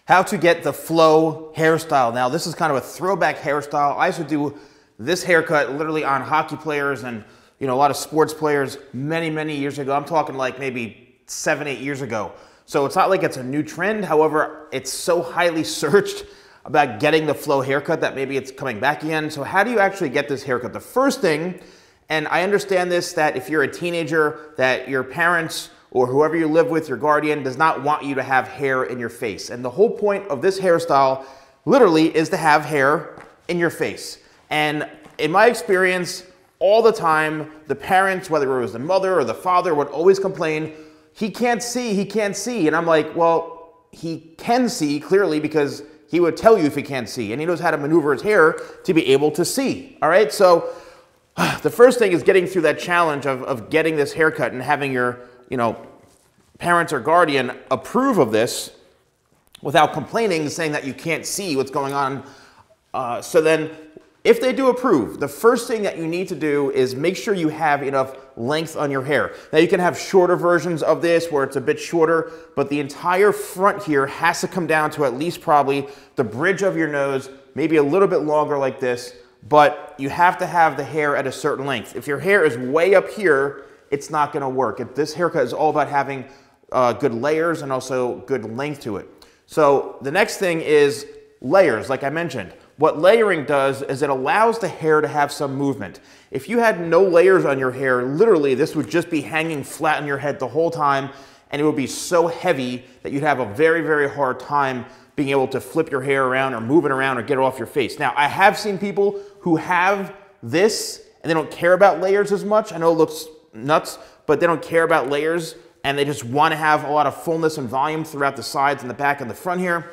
How to get the flow hairstyle. Now, this is kind of a throwback hairstyle. I used to do this haircut literally on hockey players and a lot of sports players many years ago. I'm talking like maybe 7-8 years ago. So it's not like it's a new trend. However, it's so highly searched about getting the flow haircut that maybe it's coming back again. So how do you actually get this haircut? The first thing, and I understand this, that if you're a teenager, that your parents or whoever you live with, your guardian, does not want you to have hair in your face. And the whole point of this hairstyle literally is to have hair in your face. And in my experience, all the time, the parents, whether it was the mother or the father, would always complain, he can't see, he can't see. And I'm like, well, he can see clearly because he would tell you if he can't see. And he knows how to maneuver his hair to be able to see. All right, so the first thing is getting through that challenge of getting this haircut and having your parents or guardian approve of this without complaining, saying that you can't see what's going on. So then, if they do approve, the first thing that you need to do is make sure you have enough length on your hair. Now, you can have shorter versions of this where it's a bit shorter, but the entire front here has to come down to at least probably the bridge of your nose, maybe a little bit longer like this, but you have to have the hair at a certain length. If your hair is way up here, it's not gonna work. This haircut is all about having good layers and also good length to it. So the next thing is layers, like I mentioned. What layering does is it allows the hair to have some movement. If you had no layers on your hair, literally this would just be hanging flat on your head the whole time, and it would be so heavy that you'd have a very hard time being able to flip your hair around or move it around or get it off your face. Now, I have seen people who have this and they don't care about layers as much. I know it looks nuts, but they don't care about layers and they just want to have a lot of fullness and volume throughout the sides and the back and the front here.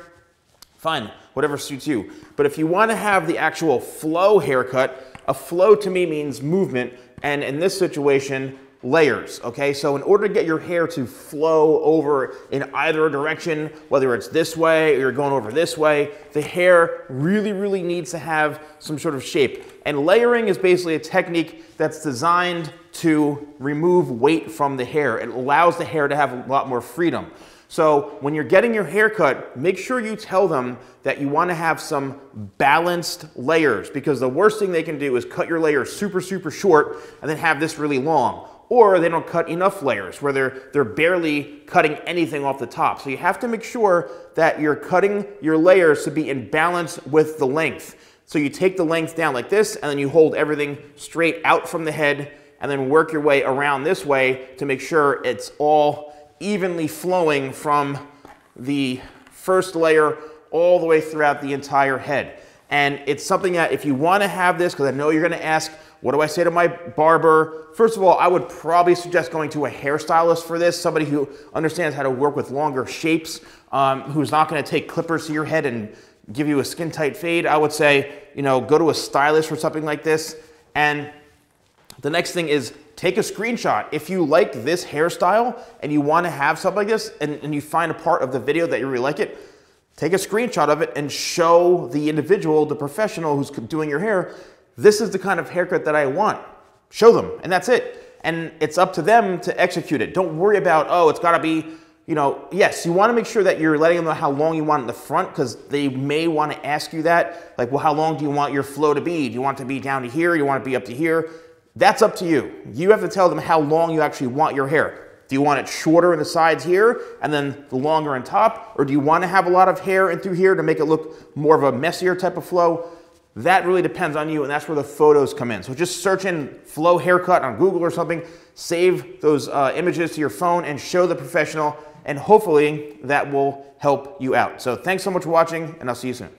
Fine, whatever suits you. But if you want to have the actual flow haircut, a flow to me means movement, and in this situation, layers, okay? So in order to get your hair to flow over in either direction, whether it's this way or you're going over this way, the hair really needs to have some sort of shape. And layering is basically a technique that's designed to remove weight from the hair. It allows the hair to have a lot more freedom. So when you're getting your hair cut, make sure you tell them that you want to have some balanced layers, because the worst thing they can do is cut your layers super short and then have this really long. Or they don't cut enough layers where they're barely cutting anything off the top. So you have to make sure that you're cutting your layers to be in balance with the length. So you take the length down like this, and then you hold everything straight out from the head, and then work your way around this way to make sure it's all evenly flowing from the first layer all the way throughout the entire head. And it's something that if you want to have this, because I know you're going to ask, what do I say to my barber? First of all, I would probably suggest going to a hairstylist for this, somebody who understands how to work with longer shapes, who's not going to take clippers to your head and give you a skin tight fade. I would say, go to a stylist for something like this. And the next thing is take a screenshot. If you like this hairstyle and you want to have something like this, and you find a part of the video that you really like it, take a screenshot of it and show the individual, the professional who's doing your hair, this is the kind of haircut that I want. Show them, and that's it. And it's up to them to execute it. Don't worry about, oh, it's gotta be, yes, you wanna make sure that you're letting them know how long you want in the front, because they may wanna ask you that. Like, well, how long do you want your flow to be? Do you want it to be down to here? Do you want it to be up to here? That's up to you. You have to tell them how long you actually want your hair. Do you want it shorter in the sides here and then the longer on top? Or do you want to have a lot of hair in through here to make it look more of a messier type of flow? That really depends on you, and that's where the photos come in. So just search in flow haircut on Google or something, save those images to your phone and show the professional, and hopefully that will help you out. So thanks so much for watching, and I'll see you soon.